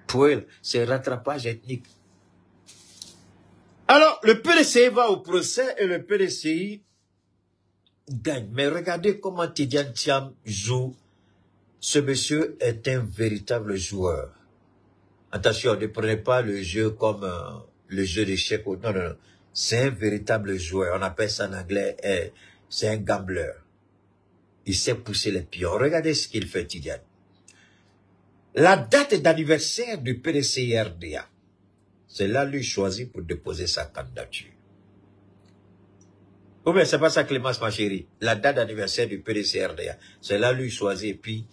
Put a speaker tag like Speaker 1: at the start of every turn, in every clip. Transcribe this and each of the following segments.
Speaker 1: Pouel, c'est rattrapage ethnique. Alors, le PDCI va au procès et le PDCI gagne. Mais regardez comment Tidiane Thiam joue. Ce monsieur est un véritable joueur. Attention, ne prenez pas le jeu comme le jeu d'échecs. Non, non, non. C'est un véritable joueur. On appelle ça en anglais, c'est un gambler. Il sait pousser les pions. Regardez ce qu'il fait, Tidiane. La date d'anniversaire du PDCI-RDA, c'est là lui choisi pour déposer sa candidature. Ou bien, c'est pas ça, Clémence, ma chérie. La date d'anniversaire du PDCI-RDA, c'est là lui choisi et puis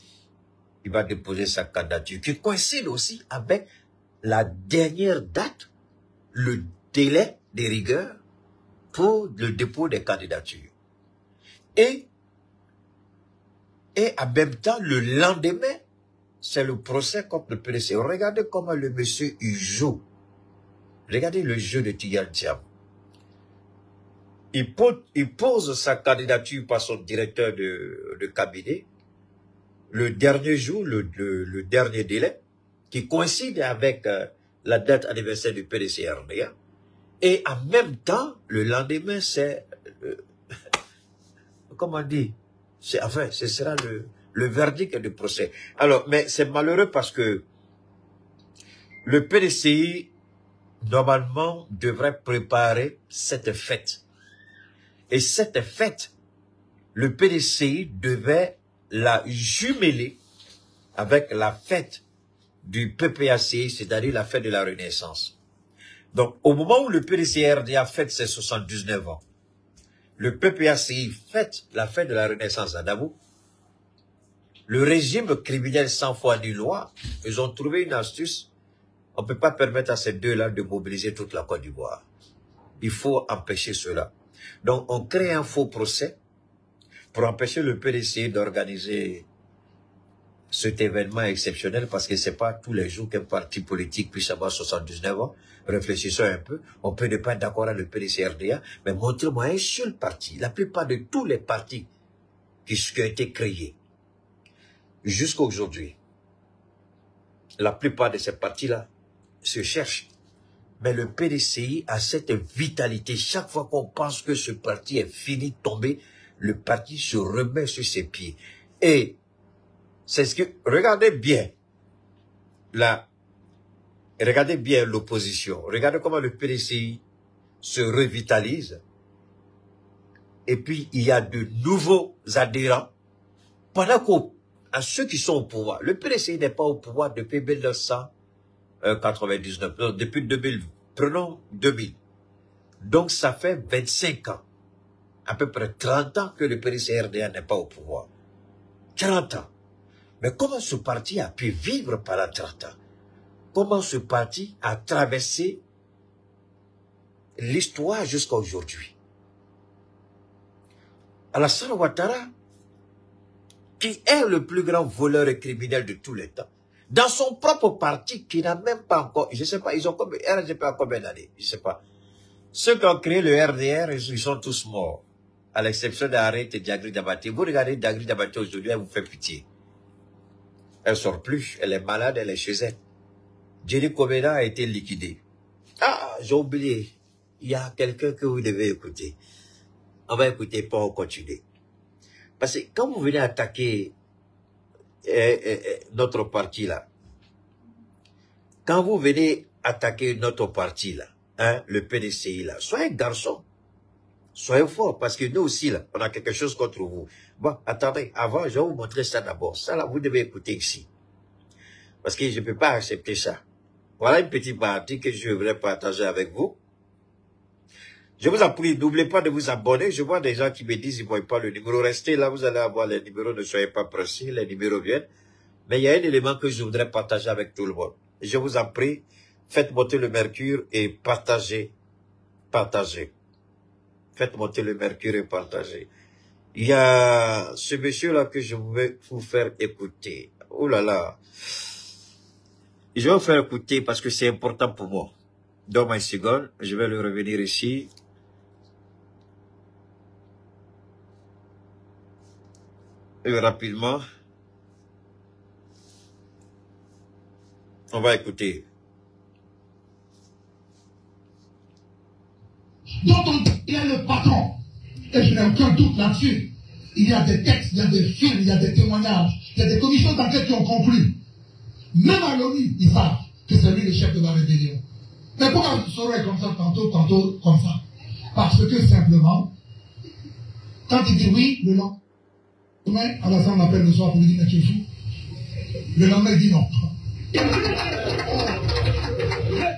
Speaker 1: il va déposer sa candidature, qui coïncide aussi avec la dernière date, le délai de rigueur pour le dépôt des candidatures. Et en même temps, le lendemain, c'est le procès contre le PDC. Regardez comment le monsieur il joue. Regardez le jeu de Tidiane Thiam. Il pose sa candidature par son directeur de cabinet. Le dernier jour, le dernier délai, qui coïncide avec la date anniversaire du PDC-RDA. Et en même temps, le lendemain, c'est, comment on dit, enfin, ce sera le verdict du procès. Alors, mais c'est malheureux parce que le PDCI, normalement, devrait préparer cette fête. Et cette fête, le PDCI devait la jumeler avec la fête du PPACI, c'est-à-dire la fête de la Renaissance. Donc, au moment où le PDCI-RDA fête ses 79 ans, le PPACI fête la fête de la Renaissance à Dabou, le régime criminel sans foi ni loi, ils ont trouvé une astuce. On ne peut pas permettre à ces deux-là de mobiliser toute la Côte d'Ivoire. Il faut empêcher cela. Donc, on crée un faux procès pour empêcher le PDCI d'organiser cet événement exceptionnel, parce que c'est pas tous les jours qu'un parti politique puisse avoir 79 ans. Réfléchissons un peu. On peut ne pas être d'accord avec le PDC-RDA, mais montrez-moi un seul parti. La plupart de tous les partis qui ont été créés jusqu'à aujourd'hui, la plupart de ces partis-là se cherchent. Mais le PDCI a cette vitalité. Chaque fois qu'on pense que ce parti est fini de tomber, le parti se remet sur ses pieds. Et c'est ce que, regardez bien l'opposition. Regardez comment le PDCI se revitalise. Et puis, il y a de nouveaux adhérents. Pendant qu'à ceux qui sont au pouvoir, le PDCI n'est pas au pouvoir depuis 1999, non, depuis 2000, prenons 2000. Donc, ça fait 25 ans, à peu près 30 ans que le PDC-RDA n'est pas au pouvoir. 30 ans. Mais comment ce parti a pu vivre pendant 30 ans? Comment ce parti a traversé l'histoire jusqu'à aujourd'hui? Alassane Ouattara, qui est le plus grand voleur et criminel de tous les temps, dans son propre parti, qui n'a même pas encore, je ne sais pas, ils ont combien, RGP a combien d'années, je ne sais pas. Ceux qui ont créé le RDR, ils sont tous morts, à l'exception d'Arrête et Diagri Dabate. Vous regardez Diagri Dabate aujourd'hui, elle vous fait pitié. Elle ne sort plus, elle est malade, elle est chez elle. Jenny Komeda a été liquidée. Ah, j'ai oublié. Il y a quelqu'un que vous devez écouter. On va écouter pour continuer. Parce que quand vous venez attaquer notre parti là, quand vous venez attaquer notre parti là, hein, le PDCI là, soyez garçon, soyez fort, parce que nous aussi là, on a quelque chose contre vous. Bon, attendez, avant, je vais vous montrer ça d'abord. Ça là, vous devez écouter ici. Parce que je ne peux pas accepter ça. Voilà une petite partie que je voudrais partager avec vous. Je vous en prie, n'oubliez pas de vous abonner. Je vois des gens qui me disent, ils ne voient pas le numéro. Restez là, vous allez avoir les numéros, ne soyez pas pressés, les numéros viennent. Mais il y a un élément que je voudrais partager avec tout le monde. Je vous en prie, faites monter le mercure et partagez. Partagez. Faites monter le mercure et partagez. Il y a ce monsieur-là que je vais vous faire écouter. Oh là là. Je vais vous faire écouter parce que c'est important pour moi. Dans ma seconde, je vais le revenir ici. Et rapidement. On va écouter.
Speaker 2: Donc, il y a le patron. Et je n'ai aucun doute là-dessus. Il y a des textes, il y a des films, il y a des témoignages, il y a des commissions d'enquête qui ont conclu. Même à l'ONU, ils savent que c'est lui le chef de la rébellion. Mais pourquoi Soro est comme ça, tantôt comme ça? Parce que simplement, quand il dit oui, le lendemain, Alassane l'appelle le soir pour lui dire, mais tu es fou. Le lendemain, il dit non.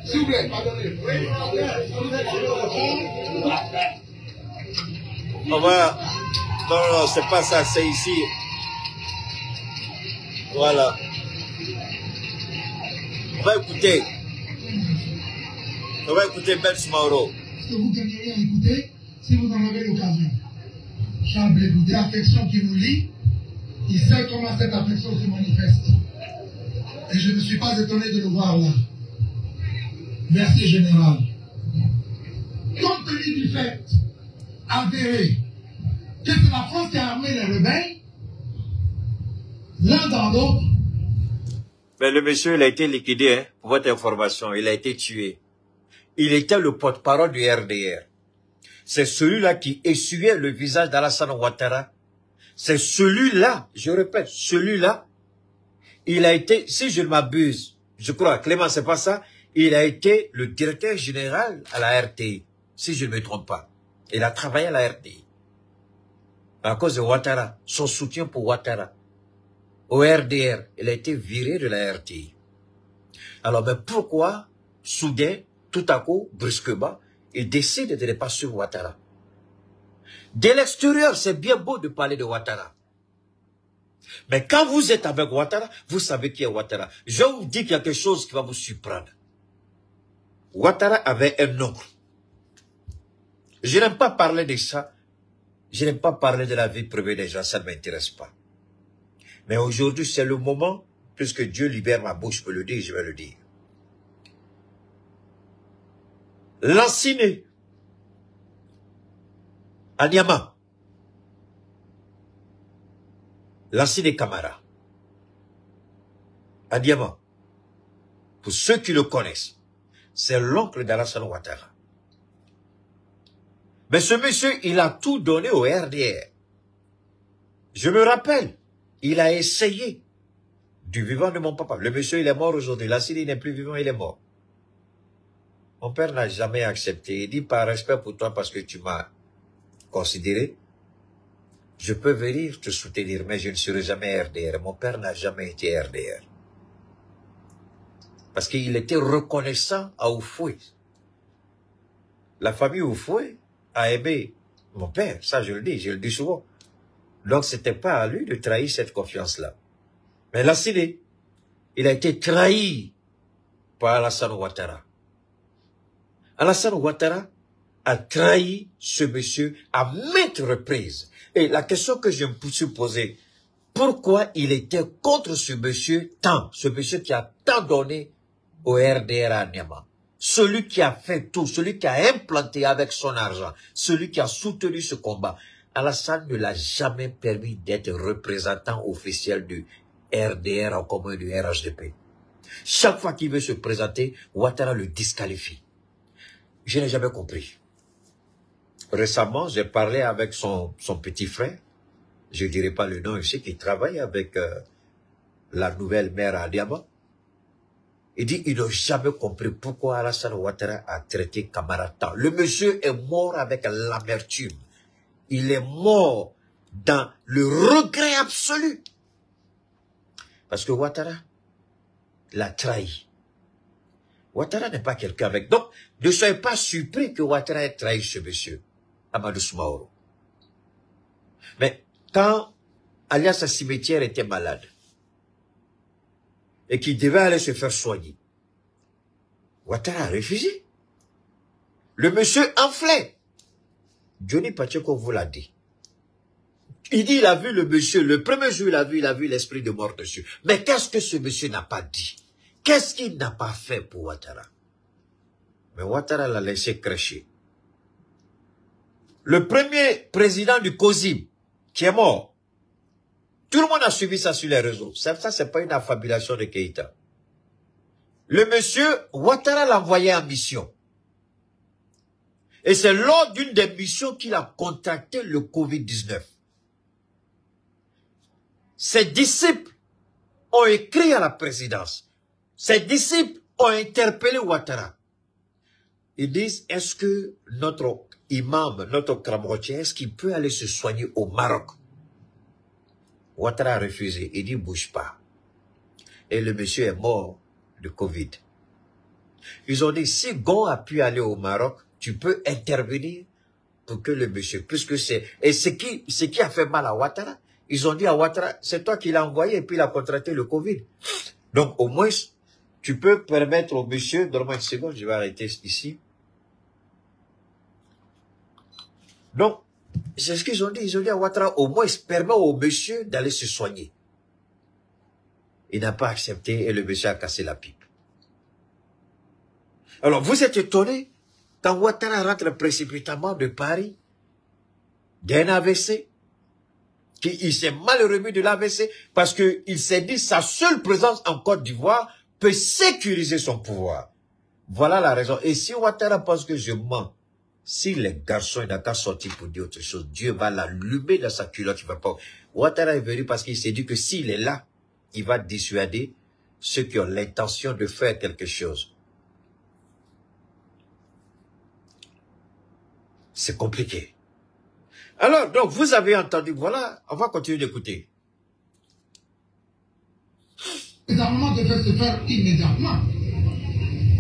Speaker 2: S'il vous plaît, pardonnez.
Speaker 1: On va... Non, c'est pas ça, c'est ici. Voilà. On va écouter. On va écouter Ben Mauro.
Speaker 2: Ce que vous gagneriez à écouter, si vous en avez l'occasion. Charles Blégou, de l'affection qui nous lie, il sait comment cette affection se manifeste. Et je ne suis pas étonné de le voir là. Merci, Général. Compte tenu du fait avéré que c'est la France qui a armé les rebelles, l'un dans l'autre.
Speaker 1: Mais le monsieur, il a été liquidé, hein, pour votre information. Il a été tué. Il était le porte-parole du RDR. C'est celui-là qui essuyait le visage d'Alassane Ouattara. C'est celui-là, je répète, celui-là, il a été, si je ne m'abuse, je crois, Clément, c'est pas ça, il a été le directeur général à la RTI, si je ne me trompe pas. Il a travaillé à la RTI. À cause de Ouattara, son soutien pour Ouattara. Au RDR, il a été viré de la RTI. Alors, mais pourquoi, soudain, tout à coup, brusquement, il décide de ne pas suivre Ouattara? De l'extérieur, c'est bien beau de parler de Ouattara. Mais quand vous êtes avec Ouattara, vous savez qui est Ouattara. Je vous dis quelque chose qui va vous surprendre. Ouattara avait un oncle. Je n'aime pas parler de ça. Je n'aime pas parler de la vie privée des gens, ça ne m'intéresse pas. Mais aujourd'hui, c'est le moment, puisque Dieu libère ma bouche pour le dire, je vais le dire. Lanciné, à Niama, Lanciné Camara, à Niama, pour ceux qui le connaissent, c'est l'oncle d'Alassane Ouattara. Mais ce monsieur, il a tout donné au RDR. Je me rappelle, il a essayé du vivant de mon papa. Le monsieur, il est mort aujourd'hui. Lassine, il n'est plus vivant, il est mort. Mon père n'a jamais accepté. Il dit par respect pour toi parce que tu m'as considéré. Je peux venir te soutenir, mais je ne serai jamais RDR. Mon père n'a jamais été RDR. Parce qu'il était reconnaissant à Oufoué. La famille Oufoué a aimé mon père. Ça, je le dis souvent. Donc, c'était pas à lui de trahir cette confiance-là. Mais Lassine, il a été trahi par Alassane Ouattara. Alassane Ouattara a trahi ce monsieur à maintes reprises. Et la question que je me suis posée, pourquoi il était contre ce monsieur tant, ce monsieur qui a tant donné au RDR à Niama, celui qui a fait tout, celui qui a implanté avec son argent, celui qui a soutenu ce combat. Alassane ne l'a jamais permis d'être représentant officiel du RDR en commun du RHDP. Chaque fois qu'il veut se présenter, Ouattara le disqualifie. Je n'ai jamais compris. Récemment, j'ai parlé avec son petit frère, je ne dirai pas le nom ici, qui travaille avec la nouvelle maire à Niama. Il dit, il n'a jamais compris pourquoi Alassane Ouattara a traité Camara tant. Le monsieur est mort avec l'amertume. Il est mort dans le regret absolu. Parce que Ouattara l'a trahi. Ouattara n'est pas quelqu'un avec... Donc, ne soyez pas surpris que Ouattara ait trahi ce monsieur, Amadou Soumaoro. Mais quand Alias Cimetière était malade, et qu'il devait aller se faire soigner, Ouattara a refusé. Le monsieur enflait. Johnny Pacheco vous l'a dit. Il dit, il a vu le monsieur, le premier jour il a vu l'esprit de mort dessus. Mais qu'est-ce que ce monsieur n'a pas dit? Qu'est-ce qu'il n'a pas fait pour Ouattara? Mais Ouattara l'a laissé cracher. Le premier président du COSIM, qui est mort, tout le monde a suivi ça sur les réseaux. Ça, c'est pas une affabulation de Keïta. le monsieur Ouattara l'a envoyé en mission. Et c'est lors d'une des missions qu'il a contracté le Covid-19. Ses disciples ont écrit à la présidence. Ses disciples ont interpellé Ouattara. Ils disent, est-ce que notre imam, notre Kramrotier, est-ce qu'il peut aller se soigner au Maroc? Ouattara a refusé. Il dit, bouge pas. Et le monsieur est mort de Covid. Ils ont dit, si Gon a pu aller au Maroc, tu peux intervenir pour que le monsieur, puisque c'est... Et ce qui a fait mal à Ouattara, ils ont dit à Ouattara, c'est toi qui l'as envoyé et puis il a contracté le Covid. Donc au moins, tu peux permettre au monsieur, donne-moi une seconde, je vais arrêter ici. Donc, c'est ce qu'ils ont dit. Ils ont dit à Ouattara, au moins, permet au monsieur d'aller se soigner. Il n'a pas accepté et le monsieur a cassé la pipe. Alors, vous êtes étonné quand Ouattara rentre précipitamment de Paris, d'un AVC, qu'il s'est mal remis de l'AVC parce qu'il s'est dit sa seule présence en Côte d'Ivoire peut sécuriser son pouvoir. Voilà la raison. Et si Ouattara pense que je mens, si les garçons n'ont qu'à sortir pour dire autre chose, Dieu va l'allumer dans sa culotte. Il va pas. Ouattara est venu parce qu'il s'est dit que s'il est là, il va dissuader ceux qui ont l'intention de faire quelque chose. C'est compliqué. Alors, donc, vous avez entendu, voilà, on va continuer d'écouter.
Speaker 2: Le désarmement devait se faire immédiatement.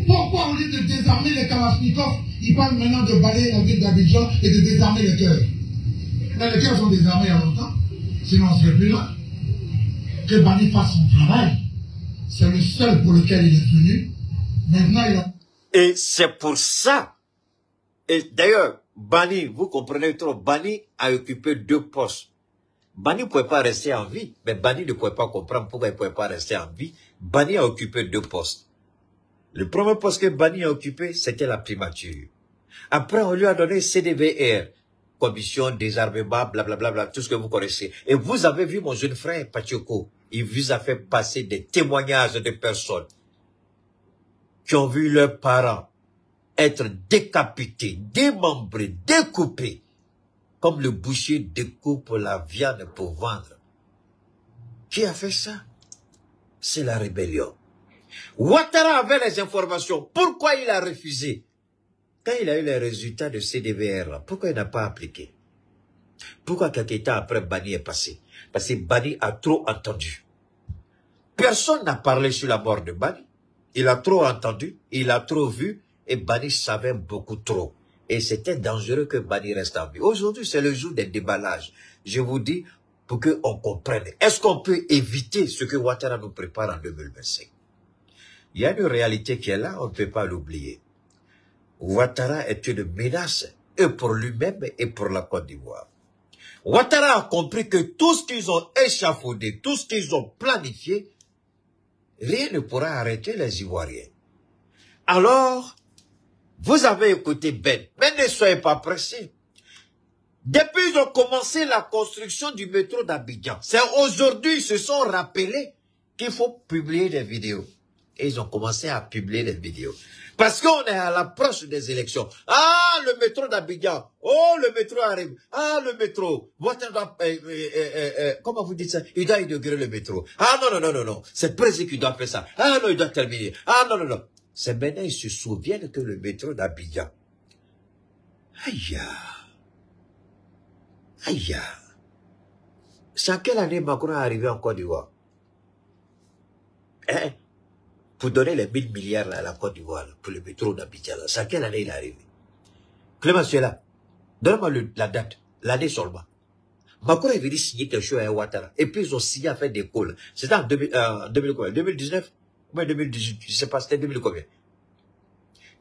Speaker 2: Pourquoi, au lieu de désarmer les Kalachnikov, ils parlent maintenant de balayer la ville d'Abidjan et de désarmer les cœurs? Mais les cœurs sont désarmés il y a longtemps, sinon on ne serait plus là. Que Bani fasse son travail. C'est le seul pour lequel il est venu. Maintenant, il a...
Speaker 1: Et c'est pour ça. Et d'ailleurs, Bani, vous comprenez trop, Bani a occupé 2 postes. Bani ne pouvait pas rester en vie, mais Bani ne pouvait pas comprendre pourquoi il ne pouvait pas rester en vie. Bani a occupé 2 postes. Le premier poste que Bani a occupé, c'était la primature. Après, on lui a donné CDVR, commission désarmement, blablabla, tout ce que vous connaissez. Et vous avez vu mon jeune frère, Pachoko, il vous a fait passer des témoignages de personnes qui ont vu leurs parents être décapités, démembrés, découpés, comme le boucher découpe la viande pour vendre. Qui a fait ça? C'est la rébellion. Ouattara avait les informations. Pourquoi il a refusé? Quand il a eu les résultats de CDVR, pourquoi il n'a pas appliqué? Pourquoi quelques temps après Bani est passé? Parce que Bani a trop entendu. Personne n'a parlé sur la mort de Bani. Il a trop entendu, il a trop vu, et Bani savait beaucoup trop. Et c'était dangereux que Bani reste en vie. Aujourd'hui, c'est le jour des déballages. Je vous dis, pour qu'on comprenne, est-ce qu'on peut éviter ce que Ouattara nous prépare en 2025? Il y a une réalité qui est là, on ne peut pas l'oublier. Ouattara est une menace, et pour lui-même et pour la Côte d'Ivoire. Ouattara a compris que tout ce qu'ils ont échafaudé, tout ce qu'ils ont planifié, rien ne pourra arrêter les Ivoiriens. Alors, vous avez écouté Ben, mais ne soyez pas pressés. Depuis ils ont commencé la construction du métro d'Abidjan, c'est aujourd'hui ils se sont rappelés qu'il faut publier des vidéos. Et ils ont commencé à publier des vidéos. Parce qu'on est à l'approche des élections. Ah, le métro d'Abidjan. Oh, le métro arrive. Ah, le métro. Comment vous dites ça? Il doit inaugurer le métro. Ah, non. C'est le président qui doit faire ça. Ah, non, il doit terminer. Ah, non. C'est maintenant, ils se souviennent que le métro d'Abidjan. Aïe. C'est à quelle année Macron est arrivé en Côte d'Ivoire? Pour donner les 1000 milliards à la Côte d'Ivoire, pour le métro d'Abidjan, c'est à quelle année il est arrivé? Clément, tu es là. Donne-moi la date, l'année seulement. Macron est venu signer quelque chose à Ouattara. Et puis ils ont signé à faire des calls. C'était en 2019 ou 2018, je ne sais pas, c'était 2000 combien.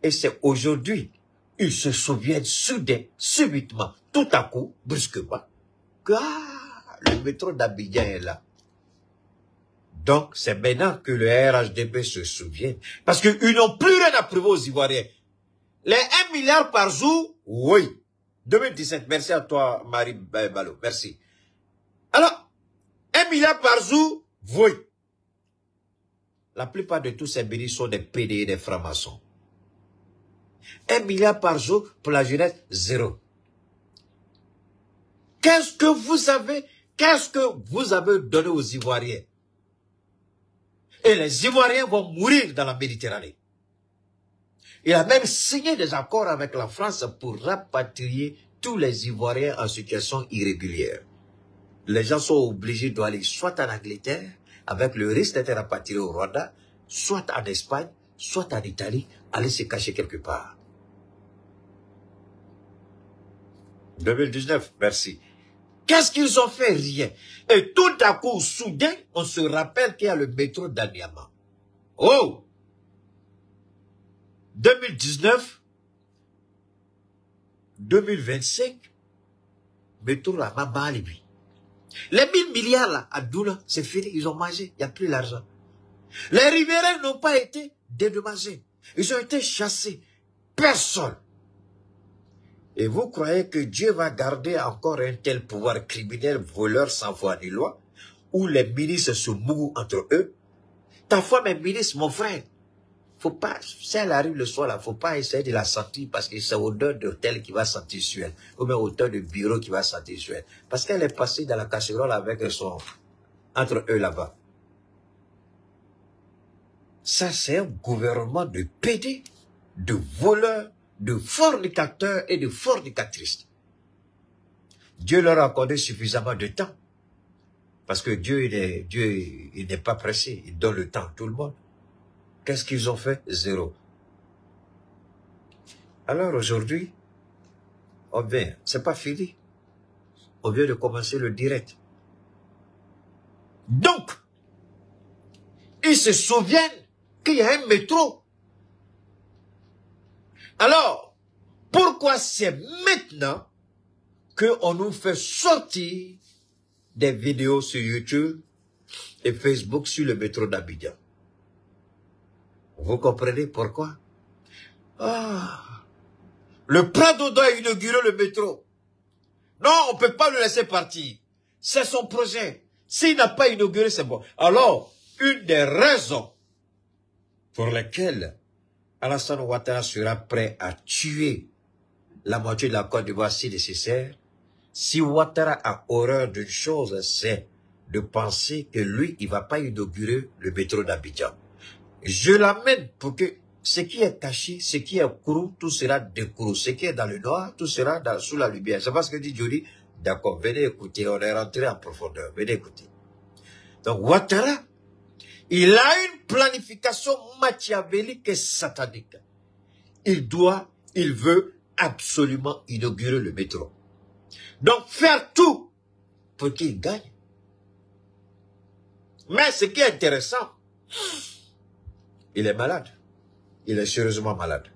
Speaker 1: Et c'est aujourd'hui, ils se souviennent soudain, subitement, tout à coup, brusquement, que le métro d'Abidjan est là. Donc, c'est maintenant que le RHDP se souvient. Parce qu'ils n'ont plus rien à prouver aux Ivoiriens. Les 1 milliard par jour, oui. 2017, merci à toi, Marie Balo, merci. Alors, 1 milliard par jour, oui. La plupart de tous ces ministres sont des PD, des francs-maçons. 1 milliard par jour pour la jeunesse, 0. Qu'est-ce que vous avez donné aux Ivoiriens? Et les Ivoiriens vont mourir dans la Méditerranée. Il a même signé des accords avec la France pour rapatrier tous les Ivoiriens en situation irrégulière. Les gens sont obligés d'aller soit en Angleterre, avec le risque d'être rapatriés au Rwanda, soit en Espagne, soit en Italie, aller se cacher quelque part. 2019, merci. Qu'est-ce qu'ils ont fait? Rien. Et tout à coup, soudain, on se rappelle qu'il y a le métro d'Anyama. Oh! 2019, 2025, métro là, ma lui. Les 1000 milliards là, à Doula, c'est fini, ils ont mangé, il n'y a plus l'argent. Les riverains n'ont pas été dédommagés. Ils ont été chassés. Personne. Et vous croyez que Dieu va garder encore un tel pouvoir criminel, voleur sans foi ni loi, où les milices se mouillent entre eux? Ta femme est milice, mon frère. Faut pas, si elle arrive le soir là, faut pas essayer de la sentir parce que c'est odeur d'hôtel qui va sentir sur elle, ou même odeur de bureau qui va sentir sur elle. Parce qu'elle est passée dans la casserole avec son, entre eux là-bas. Ça, c'est un gouvernement de PD, de voleurs, de fornicateurs et de fornicatrices. Dieu leur a accordé suffisamment de temps. Parce que Dieu, il n'est pas pressé. Il donne le temps à tout le monde. Qu'est-ce qu'ils ont fait? 0. Alors aujourd'hui, on vient. C'est pas fini. On vient de commencer le direct. Donc, ils se souviennent qu'il y a un métro. Alors, pourquoi c'est maintenant qu'on nous fait sortir des vidéos sur YouTube et Facebook sur le métro d'Abidjan? Vous comprenez pourquoi? Ah, le Prado doit inaugurer le métro. Non, on ne peut pas le laisser partir. C'est son projet. S'il n'a pas inauguré, c'est bon. Alors, une des raisons pour lesquelles Alassane Ouattara sera prêt à tuer la moitié de la Côte d'Ivoire si nécessaire, si Ouattara a horreur d'une chose, c'est de penser que lui, il ne va pas inaugurer le métro d'Abidjan. Je l'amène pour que ce qui est caché, ce qui est couru, tout sera découru. Ce qui est dans le noir, tout sera sous la lumière. C'est pas ce que dit Johnny. D'accord, venez écouter, on est rentré en profondeur. Venez écouter. Donc Ouattara, il a une planification machiavélique et satanique. Il veut absolument inaugurer le métro. Donc faire tout pour qu'il gagne. Mais ce qui est intéressant, il est malade. Il est sérieusement malade.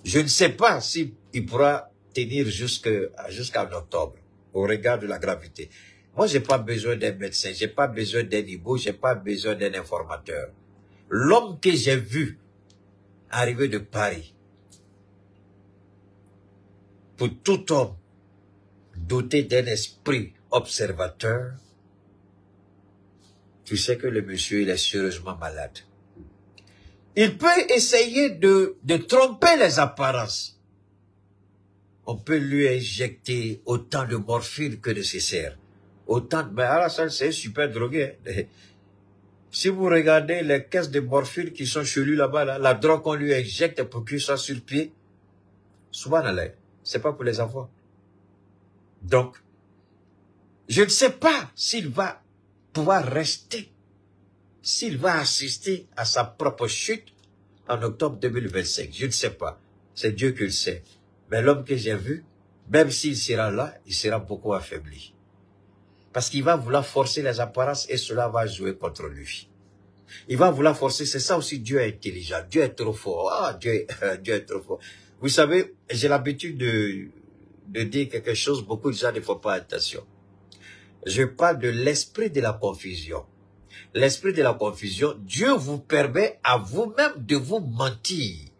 Speaker 1: Je ne sais pas s'il pourra tenir jusqu'en octobre, au regard de la gravité. Moi, j'ai pas besoin d'un médecin, j'ai pas besoin d'un hibou, j'ai pas besoin d'un informateur. L'homme que j'ai vu arriver de Paris, pour tout homme doté d'un esprit observateur, tu sais que le monsieur, il est sérieusement malade. Il peut essayer de tromper les apparences. On peut lui injecter autant de morphine que nécessaire. Mais Alassane, c'est un super drogué. Si vous regardez les caisses de morphine qui sont chez lui là-bas, là, la drogue qu'on lui injecte pour qu'il soit sur pied, souvent, c'est pas pour les enfants. Donc, je ne sais pas s'il va pouvoir rester, s'il va assister à sa propre chute en octobre 2025. Je ne sais pas. C'est Dieu qui le sait. Mais l'homme que j'ai vu, même s'il sera là, il sera beaucoup affaibli. Parce qu'il va vouloir forcer les apparences et cela va jouer contre lui. Il va vouloir forcer, c'est ça aussi, Dieu est intelligent. Dieu est trop fort. Ah, Dieu est trop fort. Vous savez, j'ai l'habitude de dire quelque chose, beaucoup de gens ne font pas attention. Je parle de l'esprit de la confusion. L'esprit de la confusion, Dieu vous permet à vous-même de vous mentir.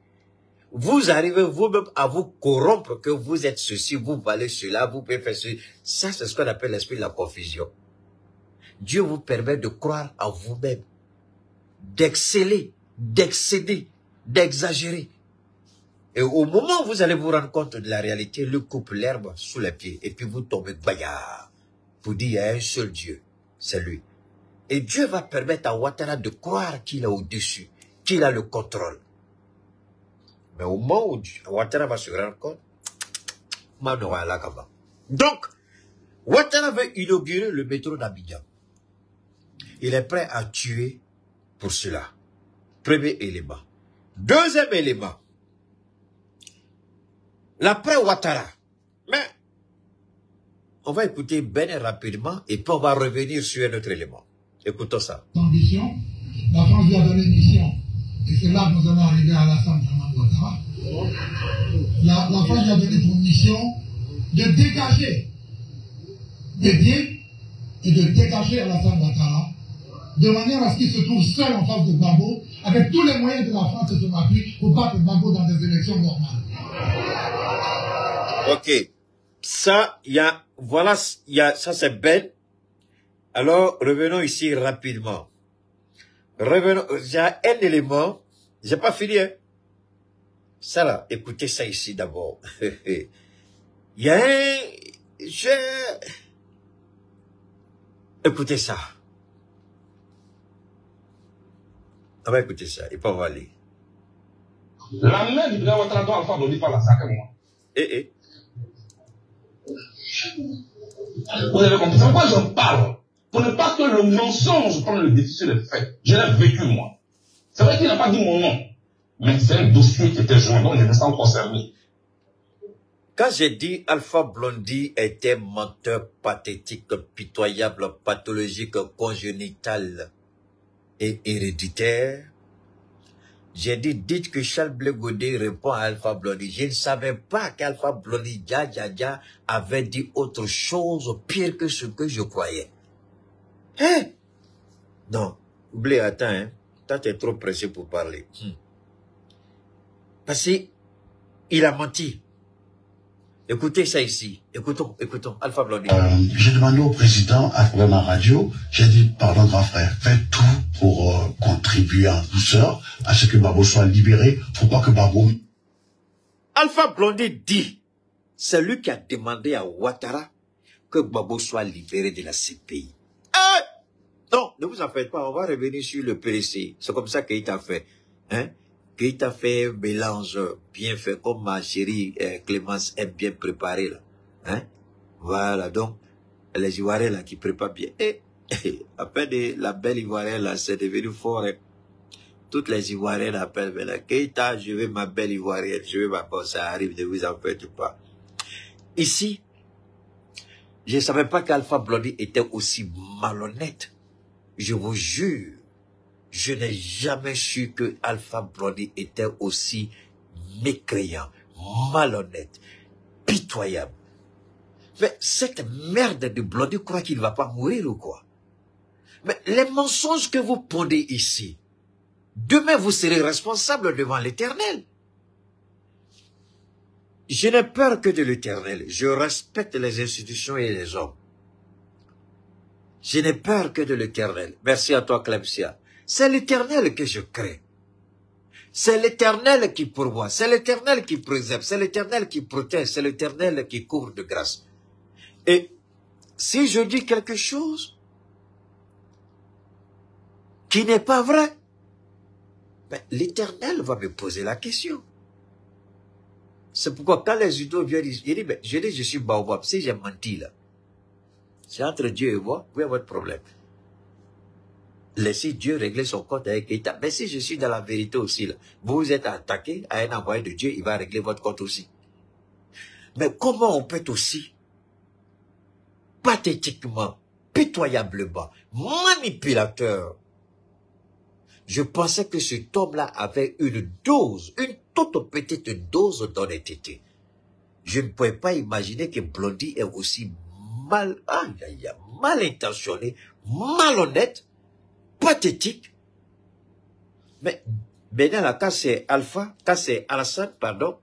Speaker 1: Vous arrivez vous-même à vous corrompre que vous êtes ceci, vous valez cela, vous pouvez faire ceci. Ça, c'est ce qu'on appelle l'esprit de la confusion. Dieu vous permet de croire en vous-même. d'exceller, d'excéder, d'exagérer. Et au moment où vous allez vous rendre compte de la réalité, le coupe l'herbe sous les pieds. Et puis vous tombez baya. Pour dire, il y a un seul Dieu. C'est lui. Et Dieu va permettre à Ouattara de croire qu'il est au-dessus, qu'il a le contrôle. Mais au moment où Ouattara va se rendre compte, donc, Ouattara veut inaugurer le métro d'Abidjan. Il est prêt à tuer pour cela. Premier élément. Deuxième élément. L'après Ouattara. Mais, on va écouter Ben rapidement et puis on va revenir sur un autre élément. Écoutons ça.
Speaker 2: Ambition, la France lui a donné une mission. Et c'est là que nous allons arriver à l'Assemblée de Ouattara. La France lui a donné pour mission de dégager des biens et de dégager Alassane Ouattara de manière à ce qu'il se trouve seul en face de Gbagbo avec tous les moyens de la France de son appui pour battre Gbagbo dans des élections normales.
Speaker 1: Ok. Ça, voilà, ça c'est Ben. Alors, revenons ici rapidement. Revenons, il y a un élément, j'ai pas fini, hein. Ça là, écoutez ça ici d'abord. Il y a un, écoutez ça. On va écouter ça, et puis on va aller.
Speaker 3: La main du président Ouattara doit Alpha Blondy par la sac, moi. Vous avez compris, c'est pourquoi j'en parle. Pour ne pas que le mensonge prenne le défi sur les faits. Je l'ai vécu, moi. C'est vrai qu'il n'a pas dit mon nom. Mais c'est un dossier qui était joint, donc je me sens concerné.
Speaker 1: Quand j'ai dit Alpha Blondy était menteur pathétique, pitoyable, pathologique, congénital et héréditaire, j'ai dit, dites que Charles Blé Godé répond à Alpha Blondy. Je ne savais pas qu'Alpha Blondy, Dja, avait dit autre chose pire que ce que je croyais. Hein? Non, Blé, attends, hein. Toi, t'es trop pressé pour parler. Parce qu'il a menti. Écoutez ça ici. Écoutons, Alpha Blondy.
Speaker 4: J'ai demandé au président à travers ma radio, j'ai dit, pardon grand frère, faites tout pour contribuer en douceur à ce que Gbagbo soit libéré. Faut pas que Gbagbo...
Speaker 1: Alpha Blondy dit, c'est lui qui a demandé à Ouattara que Gbagbo soit libéré de la CPI. Non, ne vous en faites pas, on va revenir sur le PDC. C'est comme ça qu'il t'a fait. Hein? Qu'il t'a fait un mélange bien fait, comme ma chérie Clémence aime bien préparer là. Hein? Voilà, donc, les Ivoiriens là qui préparent bien. Et après la belle Ivoirienne là, c'est devenu fort. Hein? Toutes les Ivoiriennes appellent, mais là, Keita, je veux ma belle Ivoirienne, je veux ma bonne, ça arrive, ne vous en faites pas. Ici, je ne savais pas qu'Alpha Blondy était aussi malhonnête. Je vous jure, je n'ai jamais su que Alpha Blondy était aussi mécréant, malhonnête, pitoyable. Mais cette merde de Blondy croit qu'il ne va pas mourir ou quoi? Mais les mensonges que vous pondez ici, demain vous serez responsable devant l'Éternel. Je n'ai peur que de l'Éternel. Je respecte les institutions et les hommes. Je n'ai peur que de l'Éternel. Merci à toi, Clemsia. C'est l'Éternel que je crains. C'est l'Éternel qui pourvoit. C'est l'Éternel qui préserve. C'est l'Éternel qui protège. C'est l'Éternel qui couvre de grâce. Et si je dis quelque chose qui n'est pas vrai, ben, l'Éternel va me poser la question. C'est pourquoi quand les judos viennent, je suis baobab. Si j'ai menti là, c'est entre Dieu et moi, où est votre problème? Laissez Dieu régler son compte avec Keita. Mais si je suis dans la vérité aussi, là, vous vous êtes attaqué à un envoyé de Dieu, il va régler votre compte aussi. Mais comment on peut être aussi pathétiquement, pitoyablement, manipulateur? Je pensais que cet homme-là avait une dose, une toute petite dose d'honnêteté. Je ne pouvais pas imaginer que Blondy est aussi mal intentionné, malhonnête, pathétique. Mais maintenant, là, quand c'est Alpha, quand c'est Alassane, pardon,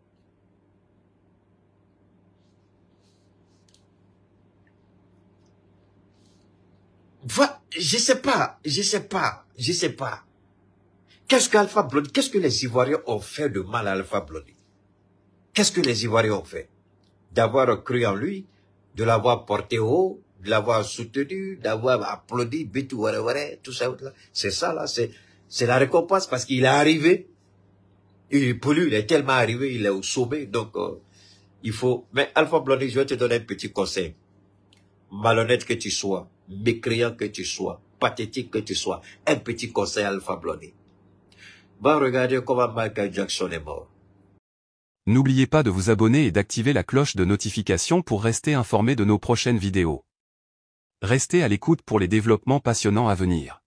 Speaker 1: je sais pas. Qu'est-ce qu'Alpha Blondy, qu'est-ce que les Ivoiriens ont fait de mal à Alpha Blondy? Qu'est-ce que les Ivoiriens ont fait? D'avoir cru en lui, de l'avoir porté haut, de l'avoir soutenu, d'avoir applaudi, tout ça. C'est ça, là, c'est la récompense parce qu'il est arrivé. Pour lui, il est tellement arrivé, il est au sommet, donc il faut... Mais Alpha Blondy, je vais te donner un petit conseil. Malhonnête que tu sois, mécréant que tu sois, pathétique que tu sois, un petit conseil Alpha Blondy. Va regarder comment Michael Jackson est mort.
Speaker 5: N'oubliez pas de vous abonner et d'activer la cloche de notification pour rester informé de nos prochaines vidéos. Restez à l'écoute pour les développements passionnants à venir.